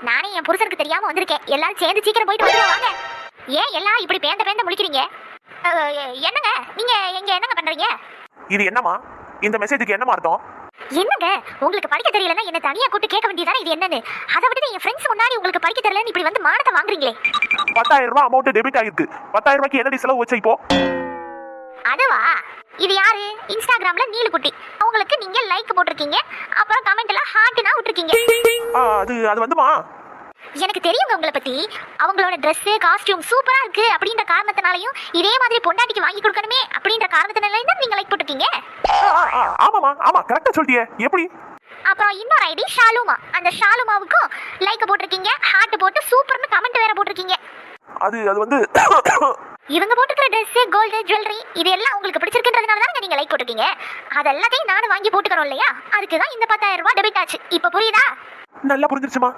நானே என் புருஷனுக்கு தெரியாம வந்திருக்கேன். எல்லாரும் சேர்ந்து சீக்கிரம் போயிட்டு வந்துருவாங்க. ஏன் எல்லாம் இப்படி பேந்த முழிக்கிறீங்க? என்னங்க நீங்க எங்க என்னங்க பண்றீங்க? இது என்னமா? இந்த மெசேஜுக்கு என்னமா அர்த்தம்? என்னங்க உங்களுக்கு படிக்க தெரியலன்னா என்ன தனியா கூட்டு கேட்க வேண்டியதானே இது என்னன்னு? அதை விட்டு என் ஃப்ரெண்ட்ஸ் முன்னாடி உங்களுக்கு படிக்க தெரியலன்னு இப்படி வந்து மானத்தை வாங்குறீங்களே. 10,000 ரூபாய் அமௌண்ட் டெபிட் ஆயிருக்கு. 10,000 ரூபாய்க்கு என்னடி செலவு வச்ச இப்போ? அதுவா? இது யாரு? இன்ஸ்டாகிராம்ல நீலுக்குட்டி. அவங்களுக்கு நீங்க லைக் போட்டிருக்கீங்க, அப்புறம் கமெண்ட்ல ஹார்ட்னா விட்டுருக்கீங்க. அது வந்துமா, எனக்கு தெரியுங்க உங்களை பத்தி. அவங்களோட ட்ரெஸ் காஸ்டியூம் சூப்பரா இருக்கு அப்படின்ற காரணத்தினாலையும் இதே மாதிரி பொண்டாட்டிக்கு வாங்கி கொடுக்கணுமே அப்படின்ற காரணத்தினாலையும் தான் நீங்க லைக் போட்டிருக்கீங்க. ஆமாமா, ஆமா கரெக்டா சொல்லிட்டியே. எப்படி? அப்புறம் இன்னொரு ஐடி ஷாலுமா. அந்த ஷாலுமாவுக்கும் லைக் போட்டிருக்கீங்க, ஹார்ட் போட்டு சூப்பர்னு கமெண்ட் வேற போட்டிருக்கீங்க. அது வந்து இவங்க போட்டுக்கிற ட்ரெஸ், கோல்டு, ஜுவல்லரி இது எல்லாம் உங்களுக்கு பிடிச்சிருக்குன்றதுனால தான் நீங்க லைக் போட்டுருக்கீங்க. அதெல்லாத்தையும் நானும் வாங்கி போட்டுக்கறோம் இல்லையா? அதுக்கு தான் இந்த 10,000 ரூபாய் டெபிட் ஆச்சு. இப்போ புரியுதா? நல்லா புரிஞ்சிருச்சுமா.